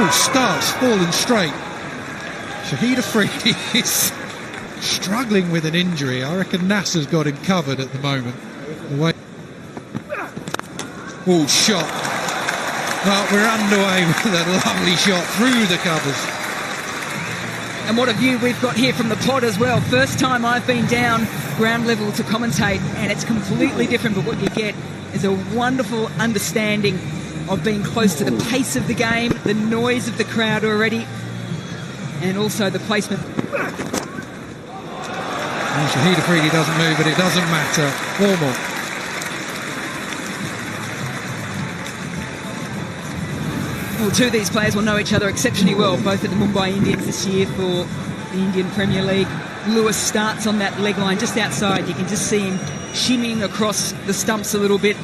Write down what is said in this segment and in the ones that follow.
Oh, starts falling straight. Shahid Afridi is struggling with an injury. I reckon Nasser's got him covered at the moment. Oh, shot. Well, we're underway with a lovely shot through the covers. And what a view we've got here from the pod as well. First time I've been down ground level to commentate, and it's completely different, but what you get is a wonderful understanding of being close to the pace of the game, the noise of the crowd already, and also the placement. And Shahid Afridi doesn't move, but it doesn't matter. 4 more. Well, two of these players will know each other exceptionally well, both at the Mumbai Indians this year for the Indian Premier League. Lewis starts on that leg line just outside. You can just see him shimmying across the stumps a little bit.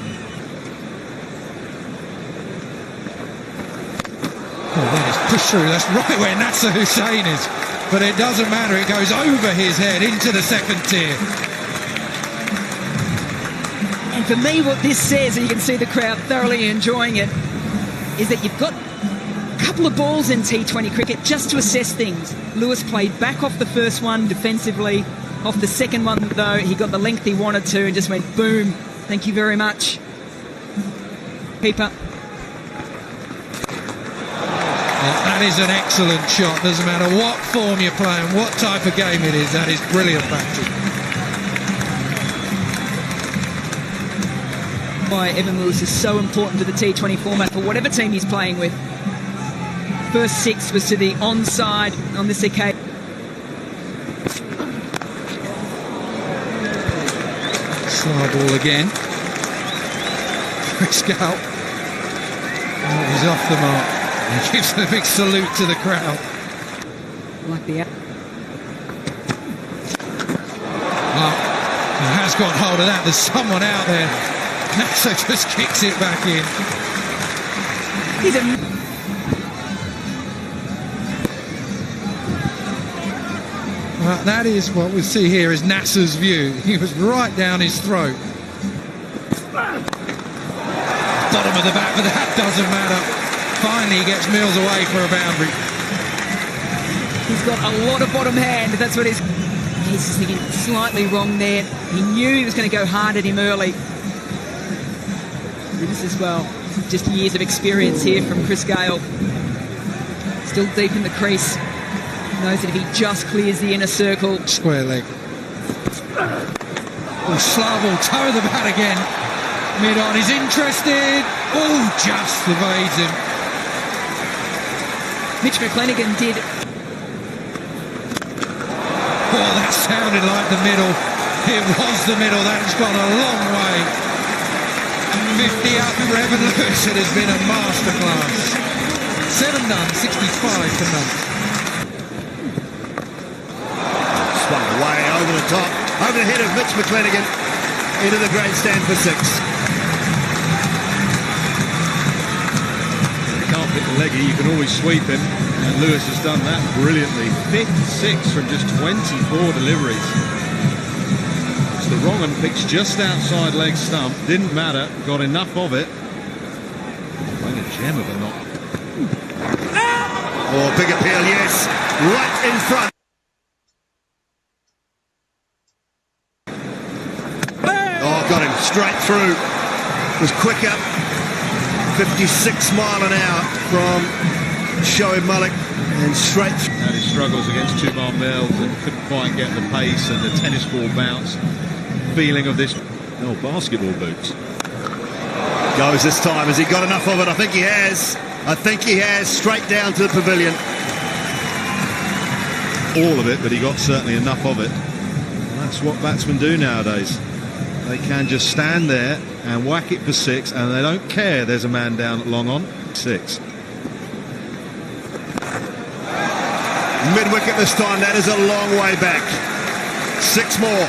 Oh, that is pushed through. That's right where Nasser Hussain is. But it doesn't matter. It goes over his head into the second tier. And for me, what this says, and you can see the crowd thoroughly enjoying it, is that you've got a couple of balls in T20 cricket just to assess things. Lewis played back off the first one defensively. Off the second one, though, he got the length he wanted to and just went boom. Thank you very much. Keeper. That is an excellent shot. Doesn't matter what form you're playing, what type of game it is. That is brilliant batting. Why Evan Lewis is so important to the T20 format for whatever team he's playing with. First 6 was to the onside on this occasion. Slow ball again. Chris Gale. Oh, he's off the mark. He gives a big salute to the crowd. Like the... Oh, he has got hold of that. There's someone out there. Nasser just kicks it back in. He's a... That is what we see here is Nasser's view. He was right down his throat. Bottom of the bat, but that doesn't matter. Finally, he gets Mills away for a boundary. He's got a lot of bottom hand. That's what he's thinking slightly wrong there. He knew he was going to go hard at him early. This as well. Just years of experience here from Chris Gale. Still deep in the crease. Knows that if he just clears the inner circle. Square leg. Oh, slow ball, toe of the bat again. Mid on, he's interested. Oh, just evades him. Mitch McClenaghan did. Oh, that sounded like the middle. It was the middle. That's gone a long way. 50 up for Evan Lewis. It has been a masterclass. 7 done, 65 for none. Swung away over the top, over the head of Mitch McClenaghan, into the grandstand for 6. You can't pick the leggy, you can always sweep him, and Lewis has done that brilliantly. 56 from just 24 deliveries. It's the wrong one, pitched just outside leg stump, didn't matter, got enough of it. Playing a gem of a knock. Oh, big appeal, yes, right in front. Got him straight through. Was quicker. 56 mile an hour from Shoaib Malik and straight. Had his struggles against Tumar Mills and couldn't quite get the pace and the tennis ball bounce feeling of this. Oh, basketball boots. Goes this time. Has he got enough of it? I think he has. I think he has. Straight down to the pavilion. All of it, but he got certainly enough of it. That's what batsmen do nowadays. They can just stand there and whack it for 6, and they don't care there's a man down at long on. 6. Mid-wicket this time. That is a long way back. 6 more.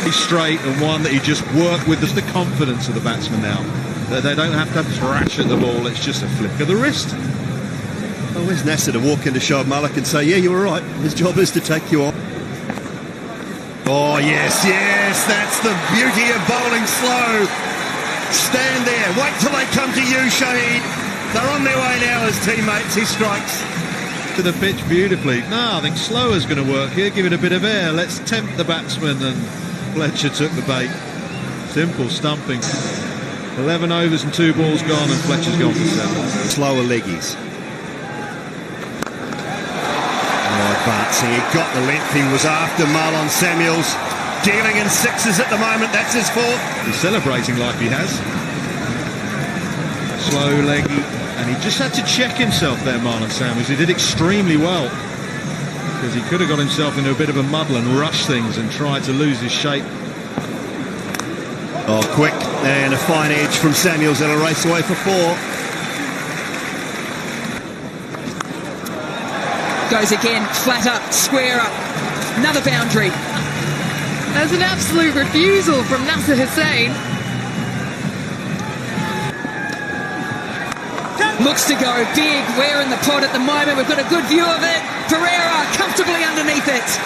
He's straight, and one that he just worked with. Just the confidence of the batsman now. They don't have to thrash at the ball. It's just a flick of the wrist. Well, where's Nasser to walk into Shoaib Malik and say, yeah, you were right. His job is to take you on. Oh, yes, yes, that's the beauty of bowling slow. Stand there, wait till they come to you, Shahid. They're on their way now as teammates. He strikes. To the pitch beautifully. No, I think slower's going to work here. Give it a bit of air. Let's tempt the batsman, and Fletcher took the bait. Simple stumping. 11 overs and 2 balls gone, and Fletcher's gone for 7. Slower leggies. Oh, advancing. He got the length. He was after Marlon Samuels. Dealing in 6s at the moment. That's his 4th. He's celebrating like he has. Slow leggy. And he just had to check himself there, Marlon Samuels. He did extremely well, because he could have got himself into a bit of a muddle and rushed things and tried to lose his shape. Oh, quick. And a fine edge from Samuels. That'll race away for 4. Goes again, flat up, square up. Another boundary. There's an absolute refusal from Nasser Hussain. Looks to go big. We're in the pot at the moment. We've got a good view of it. Pereira comfortably underneath it.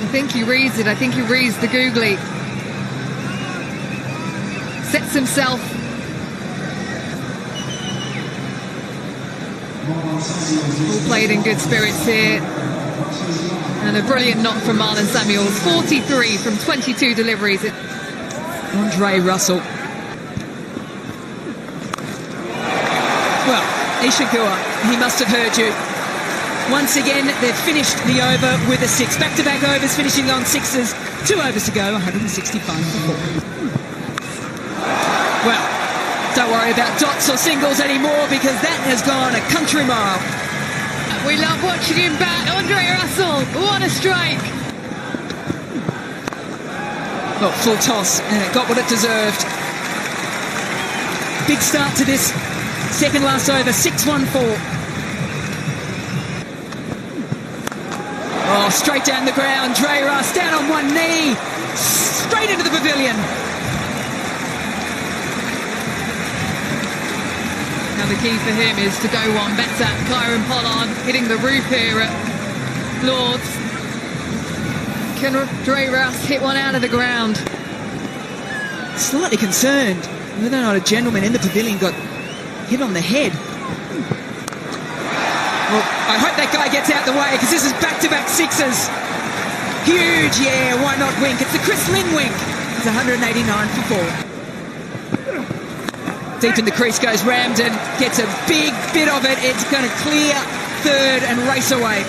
I think he reads it. I think he reads the googly. Sets himself. All played in good spirits here. And a brilliant knock from Marlon Samuels. 43 from 22 deliveries. Andre Russell. Well, Ishigua, he must have heard you. Once again, they've finished the over with a 6. Back-to-back overs, finishing on 6s. 2 overs to go, 165 for 4. Well, don't worry about dots or singles anymore, because that has gone a country mile. We love watching him bat. Andre Russell, what a strike. Well, full toss, and it got what it deserved. Big start to this second last over, 6-1-4. Oh, straight down the ground, Dre Russ down on one knee, straight into the pavilion. Now the key for him is to go one better. Kyron Pollard hitting the roof here at Lord's. Can Dre Russ hit one out of the ground? Slightly concerned whether or not a gentleman in the pavilion got hit on the head. Well, I hope that guy gets out the way, because this is back-to-back 6s. Huge, yeah, why not wink? It's the Chris Lynn wink. It's 189 for 4. Deep in the crease goes Ramden, gets a big bit of it. It's going to clear third and race away.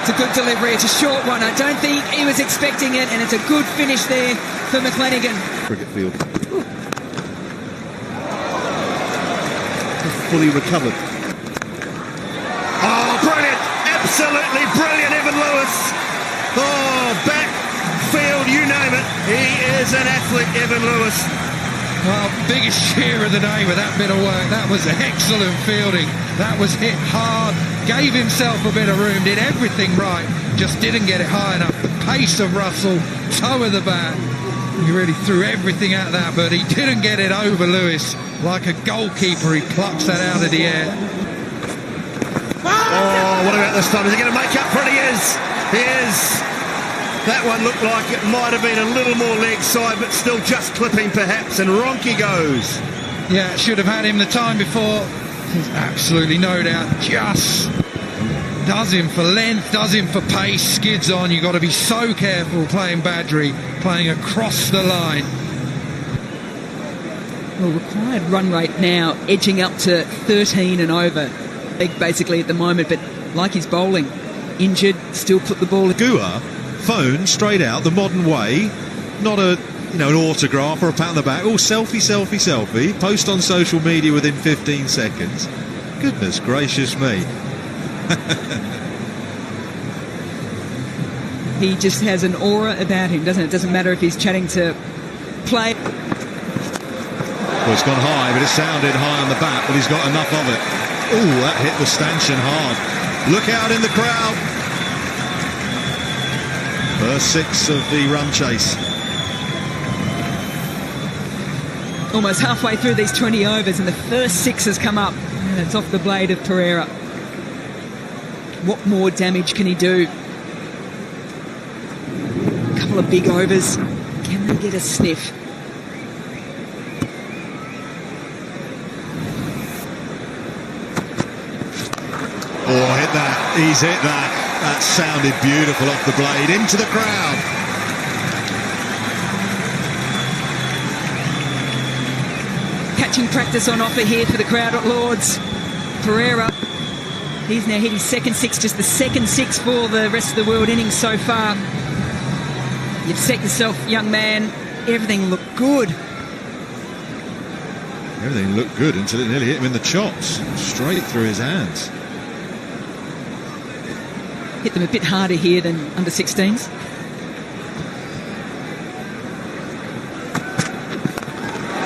It's a good delivery. It's a short one. I don't think he was expecting it, and it's a good finish there for McClenaghan. Cricket field. Fully recovered. Oh, brilliant! Absolutely brilliant, Evan Lewis. Oh, back, field, you name it. He is an athlete, Evan Lewis. Well, biggest cheer of the day with that bit of work. That was excellent fielding. That was hit hard, gave himself a bit of room, did everything right, just didn't get it high enough. The pace of Russell, toe of the bat, he really threw everything at that, but he didn't get it over Lewis. Like a goalkeeper, he plucks that out of the air. Oh, what about this time? Is he going to make up for it? He is. He is. That one looked like it might have been a little more leg side, but still just clipping perhaps, and Ronke goes. Yeah, should have had him the time before. There's absolutely no doubt. Just does him for length, does him for pace, skids on. You've got to be so careful playing Badri, playing across the line. Well, required run rate now edging up to 13 and over. Big basically at the moment, but like his bowling, injured, still put the ball. Gua phone straight out the modern way, not a an autograph or a pat on the back. Oh, selfie, selfie, selfie. Post on social media within 15 seconds. Goodness gracious me. He just has an aura about him, doesn't it? It doesn't matter if he's chatting to play. Well, it's gone high, but it sounded high on the bat, but he's got enough of it. Oh, that hit the stanchion hard. Look out in the crowd. First 6 of the run chase. Almost halfway through these 20 overs, and the first 6 has come up. And it's off the blade of Pereira. What more damage can he do? A couple of big overs. Can they get a sniff? Oh, hit that. He's hit that. That sounded beautiful off the blade. Into the crowd. Catching practice on offer here for the crowd at Lord's. Pereira, he's now hit his second six, just the second six for the rest of the world innings so far. You've set yourself, young man. Everything looked good. Everything looked good until it nearly hit him in the chops. Straight through his hands. Hit them a bit harder here than under 16s.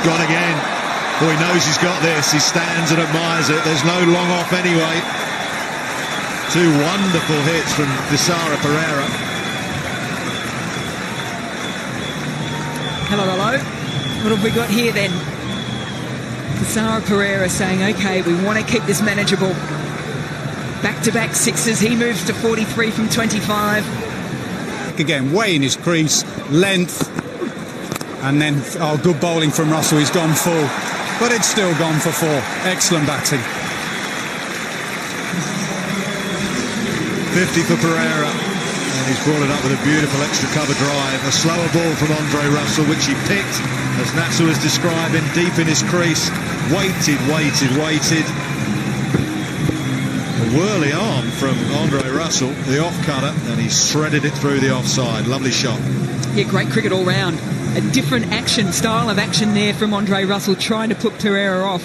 Gone again. Oh, he knows he's got this. He stands and admires it. There's no long off anyway. Two wonderful hits from Desara Pereira. Hello, hello. What have we got here then? Desara Pereira saying, okay, we want to keep this manageable. Back-to-back sixes. He moves to 43 from 25. Again, way in his crease, length, and then good bowling from Russell. He's gone full, but it's still gone for four. Excellent batting. 50 for Pereira, and he's brought it up with a beautiful extra cover drive. A slower ball from Andre Russell, which he picked, as Natsu was describing, deep in his crease. Waited. A whirly arm from Andre Russell, the off-cutter, and he shredded it through the offside. Lovely shot. Yeah, great cricket all round. A different style of action there from Andre Russell, trying to put Pereira off.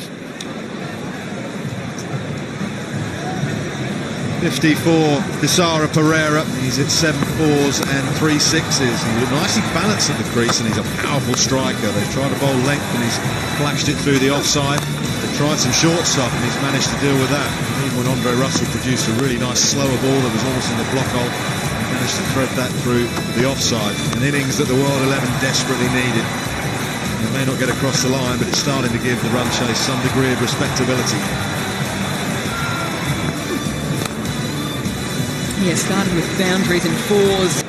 50 for Desara Pereira. He's at 7 fours and 3 sixes. He looked nicely balanced at the crease, and he's a powerful striker. They've tried to bowl length, and he's flashed it through the offside. They've tried some short stuff, and he's managed to deal with that. Even when Andre Russell produced a really nice slower ball that was almost in the block hole, he managed to thread that through the offside. An innings that the World 11 desperately needed. It may not get across the line, but it's starting to give the run chase some degree of respectability. Yeah, started with boundaries and fours.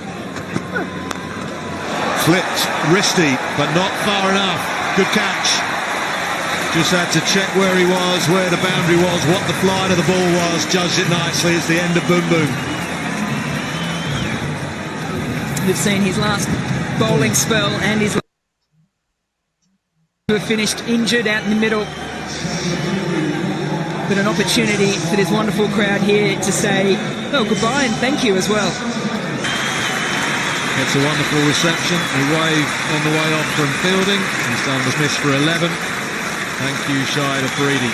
Flipped, wristy, but not far enough. Good catch. Just had to check where he was, where the boundary was, what the flight of the ball was. Judged it nicely. It's the end of Boom Boom. We've seen his last bowling spell and his who have finished injured out in the middle. But an opportunity for this wonderful crowd here to say, oh, goodbye and thank you as well. It's a wonderful reception. He waved on the way off from fielding. He's done the miss for 11. Thank you, shahid Afridi.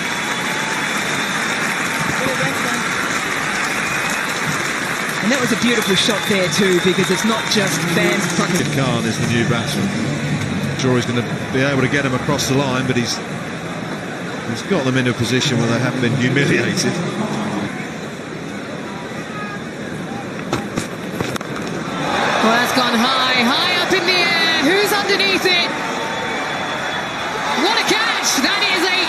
And that was a beautiful shot there too, because it's not just fans. Khan is the new batsman. I'm sure he's going to be able to get him across the line, but he's got them into a position where they haven't been humiliated. Well, that's gone high up in the air. Who's underneath it? What a catch! That is a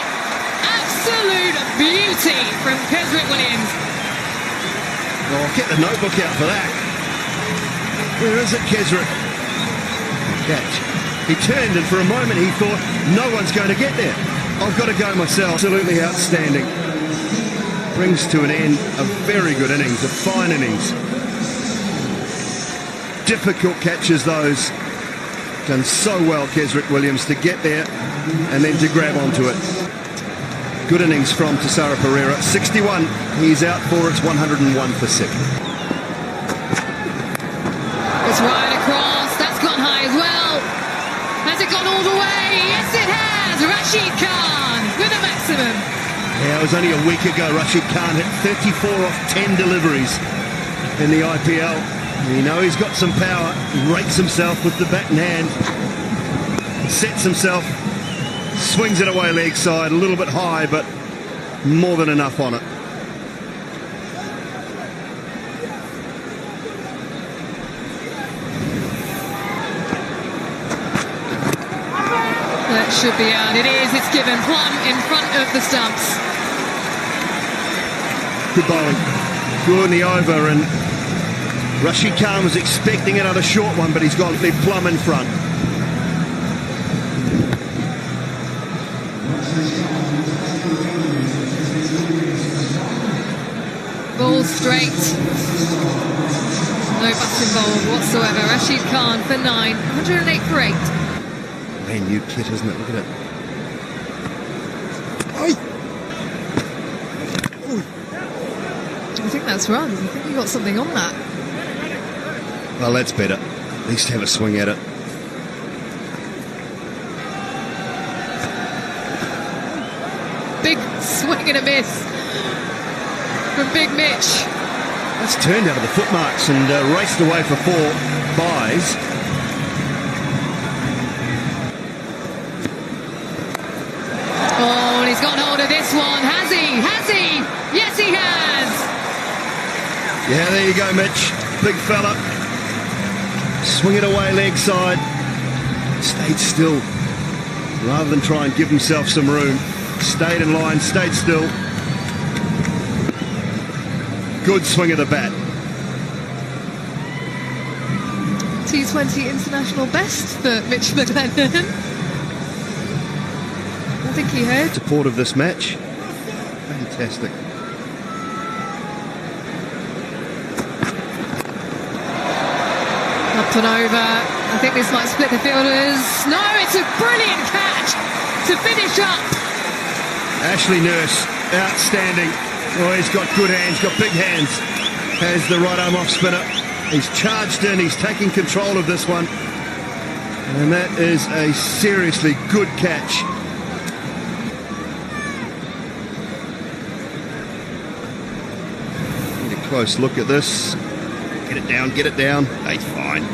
absolute beauty from Kesrick Williams. Oh, get the notebook out for that. Where is it, Kesrick? Catch. He turned, and for a moment he thought, no one's going to get there. I've got to go myself. Absolutely outstanding. Brings to an end a very good innings, a fine innings. Difficult catches those. Done so well, Kesrick Williams, to get there and then to grab onto it. Good innings from Desara Pereira. 61. He's out for its 101 for second. It's right across. That's gone high as well. Has it gone all the way? Yes, it has. Rashid Khan with a maximum. Yeah, it was only a week ago Rashid Khan hit 34 off 10 deliveries in the IPL. You know he's got some power. He rates himself with the bat in hand. Sets himself, swings it away leg side, a little bit high, but more than enough on it. That should be out. It is. It's given plumb in front of the stumps. Good bowling. Good in the over, and Rashid Khan was expecting another short one, but he's gone plumb in front. Ball straight. No bats involved whatsoever. Rashid Khan for 9. 108 for 8. Man, new kit, isn't it? Look at it. I think that's runs. I think we got something on that. Well, that's better. At least have a swing at it. Big swing and a miss from Big Mitch. That's turned out of the foot marks and raced away for 4 buys. Oh, and he's got hold of this one. Has he? Has he? Yes, he has. Yeah, there you go, Mitch. Big fella. Swing it away leg side. Stayed still. Rather than try and give himself some room. Stayed in line, stayed still. Good swing of the bat. T20 international best for Mitch McLennan. I think he heard. Support of this match. Fantastic. Up and over. I think this might split the fielders. No, it's a brilliant catch to finish up. Ashley Nurse, outstanding. Oh, he's got good hands, got big hands. Has the right arm off spinner. He's charged in, he's taking control of this one. And that is a seriously good catch. Get a close look at this. Get it down, get it down. He's fine.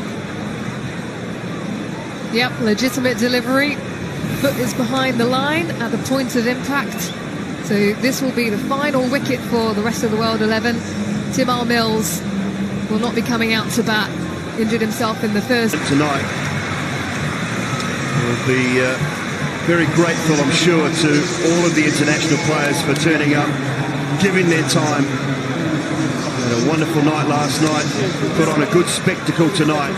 Yep, legitimate delivery. Foot is behind the line at the point of impact. So this will be the final wicket for the rest of the World 11. Timar Mills will not be coming out to bat. Injured himself in the first. Tonight will be very grateful, I'm sure, to all of the international players for turning up, giving their time. Had a wonderful night last night. Put on a good spectacle tonight.